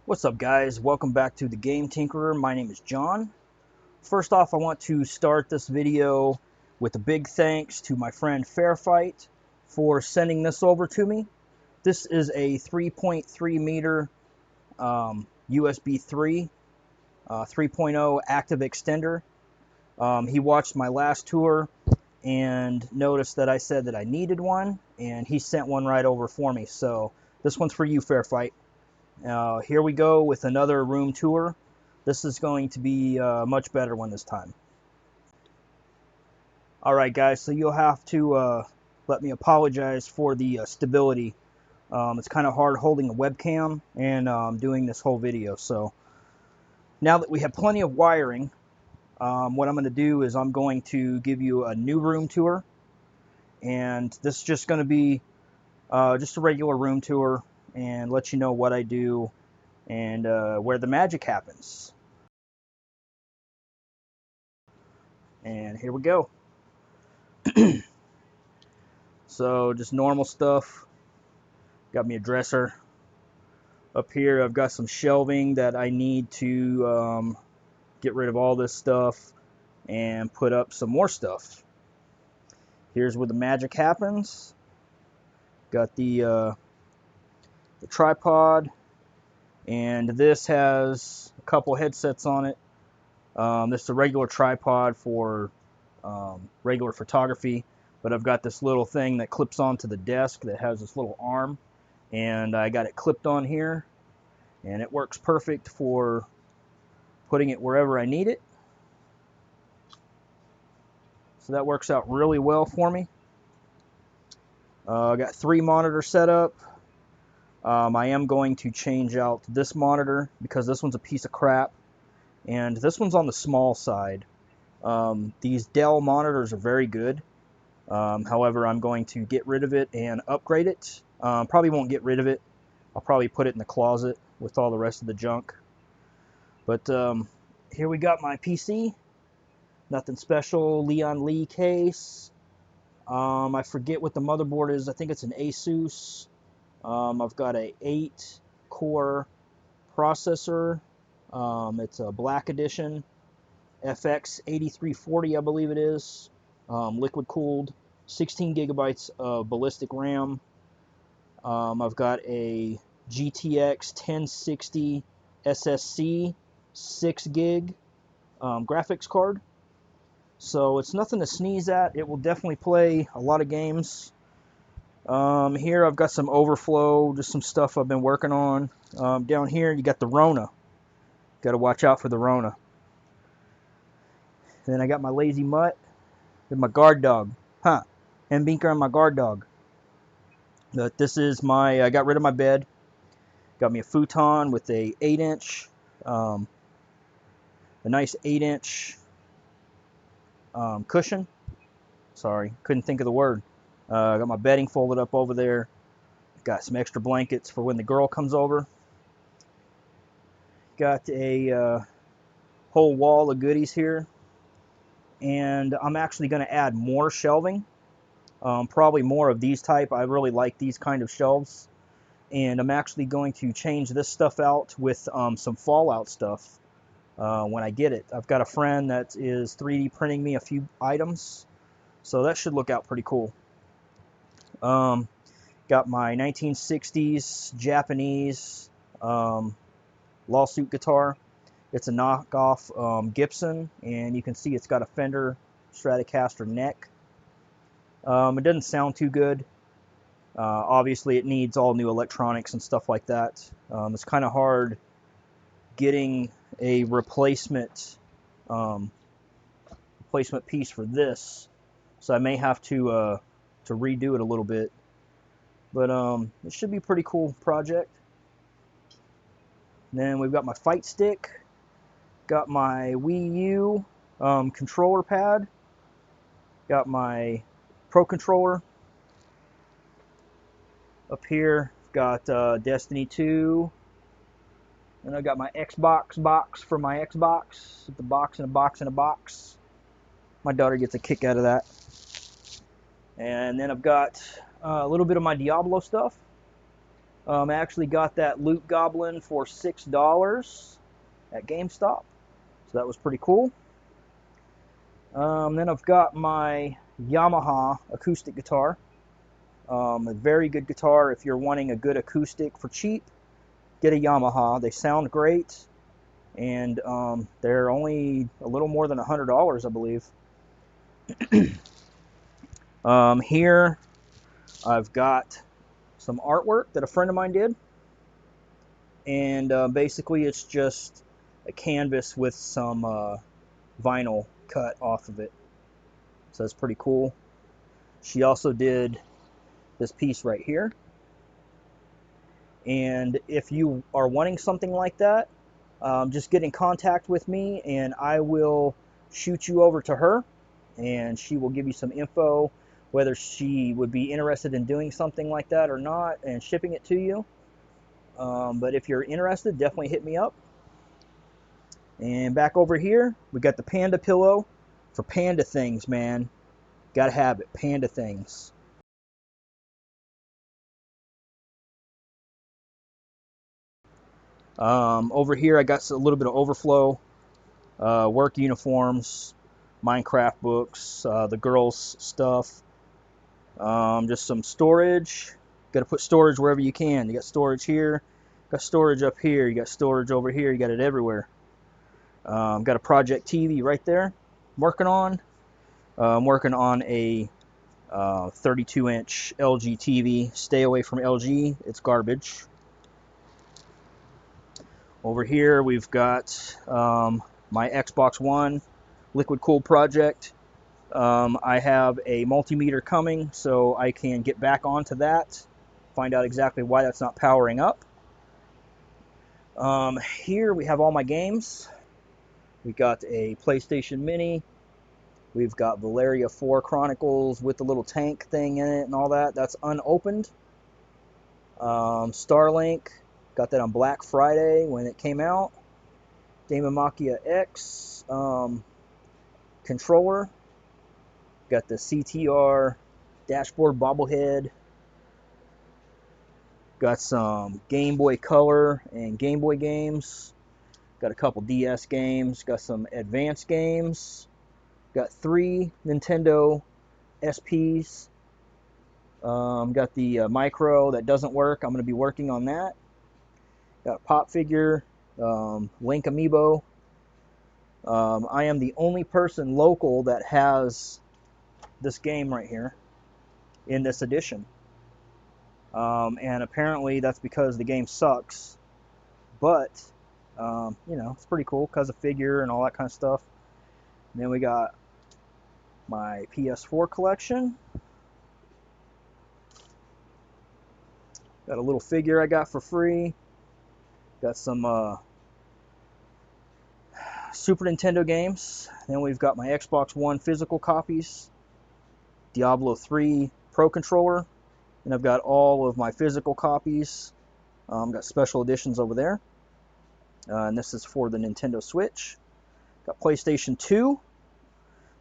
What's up, guys? Welcome back to the Game Tinkerer. My name is John. First off, I want to start this video with a big thanks to my friend Fairfight for sending this over to me. This is a 3.3 meter USB 3 3.0 active extender. He watched my last tour and noticed that I said that I needed one, and he sent one right over for me. So this one's for you, Fairfight. Here we go with another room tour. This is going to be a much better one this time. Alright guys, so you'll have to let me apologize for the stability. It's kind of hard holding a webcam and doing this whole video. So now that we have plenty of wiring, what I'm going to do is I'm going to give you a new room tour. And this is just going to be just a regular room tour and let you know what I do and where the magic happens. And here we go. So just normal stuff. Got me a dresser. Up here I've got some shelving that I need to get rid of all this stuff and put up some more stuff. Here's where the magic happens. Got the tripod, and this has a couple headsets on it. This is a regular tripod for regular photography, but I've got this little thing that clips onto the desk that has this little arm, and I got it clipped on here, and it works perfect for putting it wherever I need it. So that works out really well for me. I got 3 monitors set up. I am going to change out this monitor because this one's a piece of crap, and this one's on the small side. These Dell monitors are very good. However, I'm going to get rid of it and upgrade it. Probably won't get rid of it. I'll probably put it in the closet with all the rest of the junk. But here we got my PC. Nothing special. Leon Lee case. I forget what the motherboard is. I think it's an Asus. I've got a 8-core processor. It's a black edition. FX 8340, I believe it is. Liquid cooled. 16 gigabytes of ballistic RAM. I've got a GTX 1060 SSC 6 gig graphics card. So it's nothing to sneeze at. It will definitely play a lot of games. Here I've got some overflow, just some stuff I've been working on. Down here you got the Rona. Got to watch out for the Rona. Then I got my lazy mutt and my guard dog. And Binker and my guard dog. But this is my, I got rid of my bed. Got me a futon with a 8-inch, a nice 8-inch cushion. Sorry, couldn't think of the word. Got my bedding folded up over there. Got some extra blankets for when the girl comes over. Got a whole wall of goodies here. And I'm actually going to add more shelving. Probably more of these type. I really like these kind of shelves. And I'm actually going to change this stuff out with some Fallout stuff when I get it. I've got a friend that is 3D printing me a few items. So that should look out pretty cool. Got my 1960s Japanese lawsuit guitar. It's a knockoff Gibson, and you can see it's got a Fender Stratocaster neck. It doesn't sound too good. Obviously, it needs all new electronics and stuff like that. It's kind of hard getting a replacement piece for this, so I may have to redo it a little bit. But it should be a pretty cool project. And then we've got my fight stick. Got my Wii U controller pad. Got my Pro controller. Up here, got Destiny 2. And I got my Xbox box for my Xbox. The box in a box in a box. My daughter gets a kick out of that. And then I've got a little bit of my Diablo stuff. I actually got that Loot Goblin for $6 at GameStop, so that was pretty cool. Then I've got my Yamaha acoustic guitar. A very good guitar. If you're wanting a good acoustic for cheap, get a Yamaha. They sound great, and they're only a little more than $100, I believe. Here I've got some artwork that a friend of mine did, and basically it's just a canvas with some vinyl cut off of it, so that's pretty cool. She also did this piece right here, and if you are wanting something like that, just get in contact with me and I will shoot you over to her, and she will give you some info whether she would be interested in doing something like that or not and shipping it to you. But if you're interested, definitely hit me up. And back over here, we got the panda pillow for panda things, man. Gotta have it, panda things. Over here, I got a little bit of overflow, work uniforms, Minecraft books, the girls' stuff, just some storage. Got to put storage wherever you can. You got storage here, got storage up here, you got storage over here, you got it everywhere. Got a project TV right there. I'm working on a 32-inch LG TV. Stay away from LG, it's garbage. Over here we've got my Xbox One liquid cooled project. I have a multimeter coming, so I can get back onto that, find out exactly why that's not powering up. Here we have all my games. We got a PlayStation Mini. We've got Valeria 4 Chronicles with the little tank thing in it and all that. That's unopened. Starlink, got that on Black Friday when it came out. Damon Machia X controller. Got the CTR dashboard bobblehead. Got some Game Boy Color and Game Boy games. Got a couple DS games. Got some advanced games. Got 3 Nintendo SPs. Got the micro that doesn't work. I'm going to be working on that. Got a pop figure, Link amiibo. I am the only person local that has this game right here in this edition. And apparently that's because the game sucks. But, you know, it's pretty cool because of figure and all that kind of stuff. And then we got my PS4 collection. Got a little figure I got for free. Got some Super Nintendo games. Then we've got my Xbox One physical copies. Diablo 3 Pro Controller. And I've got all of my physical copies. Got special editions over there. And this is for the Nintendo Switch. Got PlayStation 2.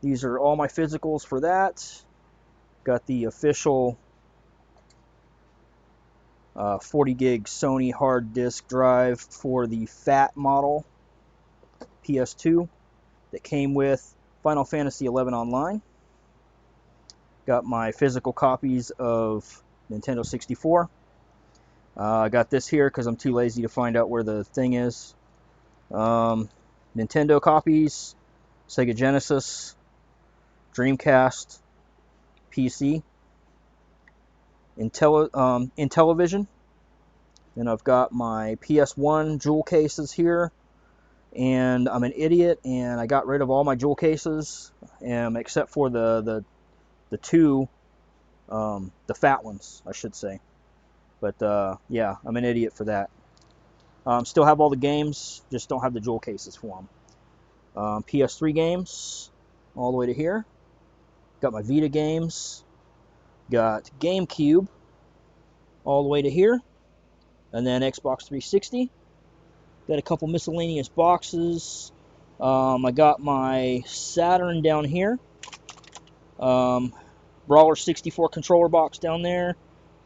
These are all my physicals for that. Got the official 40 gig Sony hard disk drive for the fat model PS2 that came with Final Fantasy XI Online. Got my physical copies of Nintendo 64. I got this here because I'm too lazy to find out where the thing is. Nintendo copies, Sega Genesis, Dreamcast, PC, Intellivision. Then I've got my PS1 jewel cases here, and I'm an idiot and I got rid of all my jewel cases, except for the two, the fat ones, I should say. But yeah, I'm an idiot for that. Still have all the games, just don't have the jewel cases for them. PS3 games, all the way to here. Got my Vita games. Got GameCube, all the way to here. And then Xbox 360. Got a couple miscellaneous boxes. I got my Saturn down here. Brawler 64 controller box down there.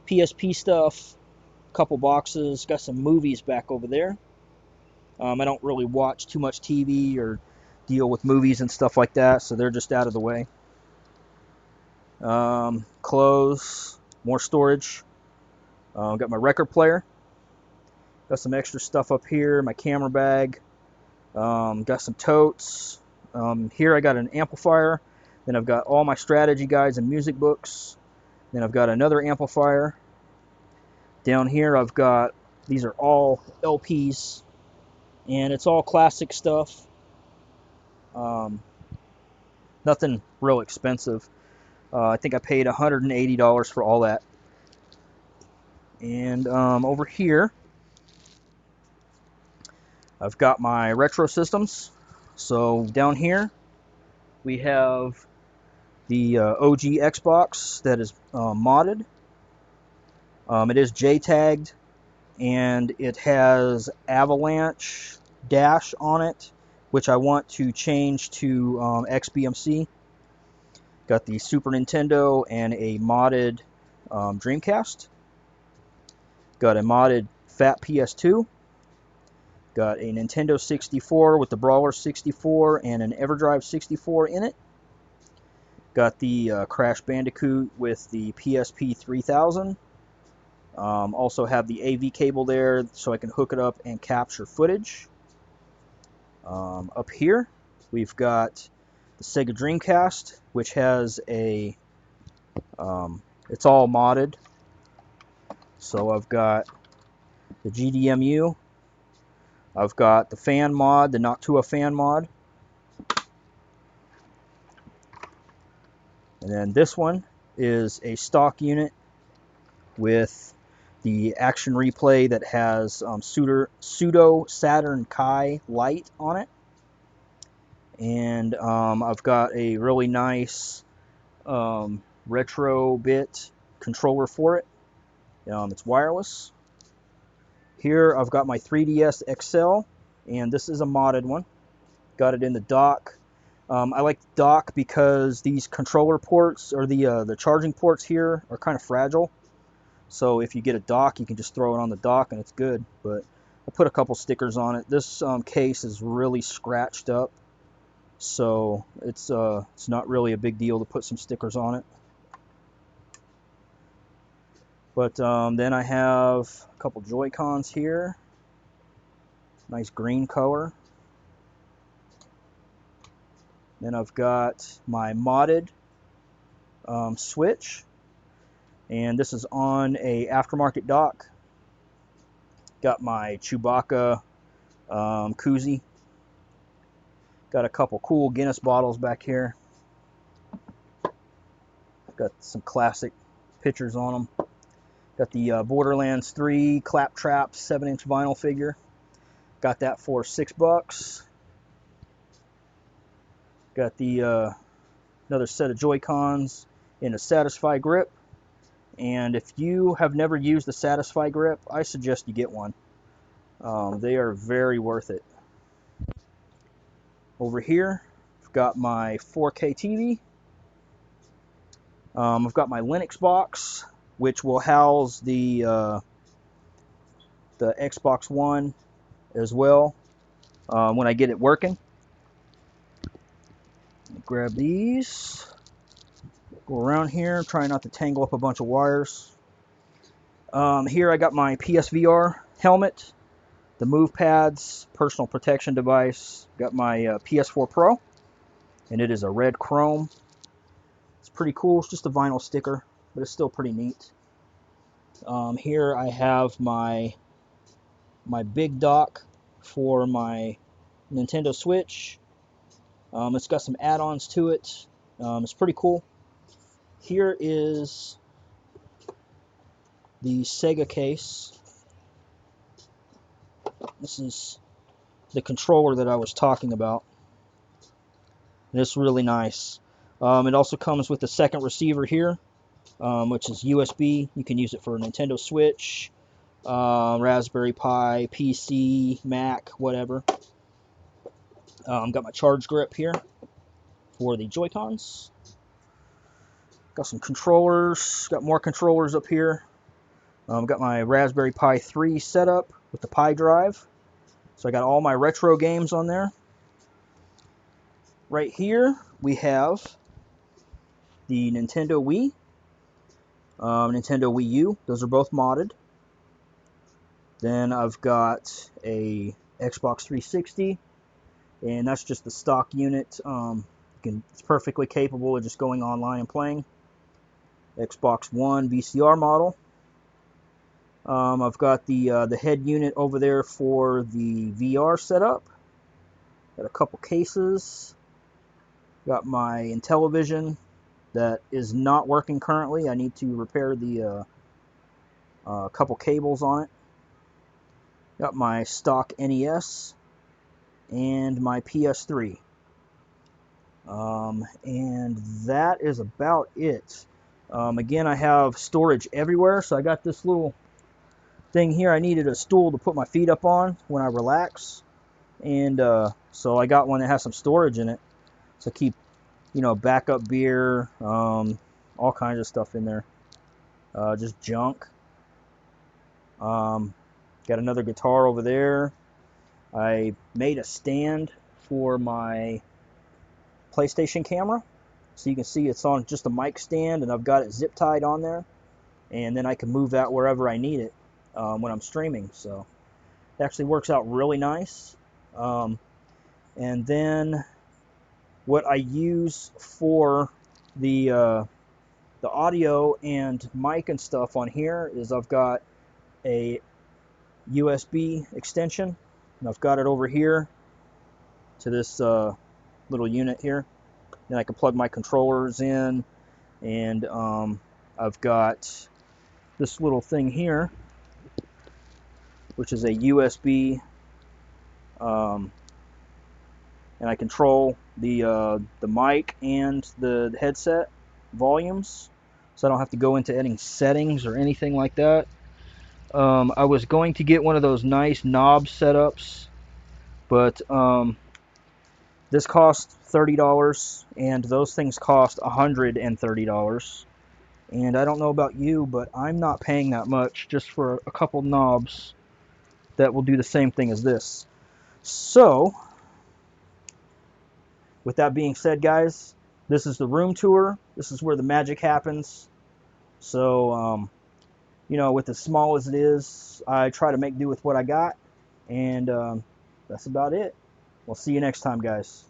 PSP stuff. couple boxes. Got some movies back over there. I don't really watch too much TV or deal with movies and stuff like that, so they're just out of the way. Clothes, more storage. Got my record player. Got some extra stuff up here. My camera bag. Got some totes. Here I got an amplifier. Then I've got all my strategy guides and music books. Then I've got another amplifier. Down here I've got, these are all LPs, and it's all classic stuff. Nothing real expensive. I think I paid $180 for all that. And over here I've got my retro systems. So down here we have the OG Xbox that is modded. It is J-tagged, and it has Avalanche Dash on it, which I want to change to XBMC. Got the Super Nintendo and a modded Dreamcast. Got a modded Fat PS2. Got a Nintendo 64 with the Brawler 64 and an EverDrive 64 in it. Got the Crash Bandicoot with the PSP 3000. Also have the AV cable there so I can hook it up and capture footage. Up here we've got the Sega Dreamcast, which has a, it's all modded. So I've got the GDMU. I've got the fan mod, the Noctua fan mod. And then this one is a stock unit with the Action Replay that has pseudo Saturn Kai light on it. And I've got a really nice retro bit controller for it. It's wireless. Here I've got my 3DS XL, and this is a modded one. Got it in the dock. I like the dock because these controller ports, or the charging ports here, are kind of fragile. So if you get a dock, you can just throw it on the dock and it's good. But I put a couple stickers on it. This case is really scratched up, so it's not really a big deal to put some stickers on it. But then I have a couple Joy-Cons here. Nice green color. Then I've got my modded Switch. And this is on a aftermarket dock. Got my Chewbacca koozie. Got a couple cool Guinness bottles back here. Got some classic pictures on them. Got the Borderlands 3 Claptrap 7-inch vinyl figure. Got that for $6. Got the another set of Joy-Cons in a Satisfy grip. And if you have never used the Satisfy grip, I suggest you get one. They are very worth it. Over here, I've got my 4K TV. I've got my Linux box, which will house the Xbox One as well when I get it working. Grab these. Go around here, try not to tangle up a bunch of wires. Here I got my PSVR helmet, the move pads, personal protection device. Got my PS4 Pro, and it is a red chrome. It's pretty cool. It's just a vinyl sticker, but it's still pretty neat. Here I have my big dock for my Nintendo Switch. It's got some add-ons to it. It's pretty cool. Here is the Sega case. This is the controller that I was talking about. And it's really nice. It also comes with the second receiver here, which is USB. You can use it for a Nintendo Switch, Raspberry Pi, PC, Mac, whatever. Got my charge grip here for the Joy-Cons. Got some controllers. Got more controllers up here. Got my Raspberry Pi 3 set up with the Pi drive. So I got all my retro games on there. Right here we have the Nintendo Wii, Nintendo Wii U. Those are both modded. Then I've got a Xbox 360, and that's just the stock unit. It's perfectly capable of just going online and playing. Xbox One VCR model. I've got the head unit over there for the VR setup. Got a couple cases. Got my Intellivision that is not working currently. I need to repair the couple cables on it. Got my stock NES and my PS3. And that is about it. Again, I have storage everywhere, so I got this little thing here. I needed a stool to put my feet up on when I relax, and so I got one that has some storage in it, so keep, backup beer, all kinds of stuff in there, just junk. Got another guitar over there. I made a stand for my PlayStation camera, so you can see it's on just a mic stand, and I've got it zip tied on there, and then I can move that wherever I need it when I'm streaming. So it actually works out really nice. And then what I use for the audio and mic and stuff on here is I've got a USB extension, and I've got it over here to this little unit here. Then I can plug my controllers in, and I've got this little thing here, which is a USB, and I control the mic and the headset volumes, so I don't have to go into any settings or anything like that. I was going to get one of those nice knob setups, but this cost $30, and those things cost $130. And I don't know about you, but I'm not paying that much just for a couple knobs that will do the same thing as this. So, with that being said, guys, this is the room tour. This is where the magic happens. So, with as small as it is, I try to make do with what I got. And that's about it. We'll see you next time, guys.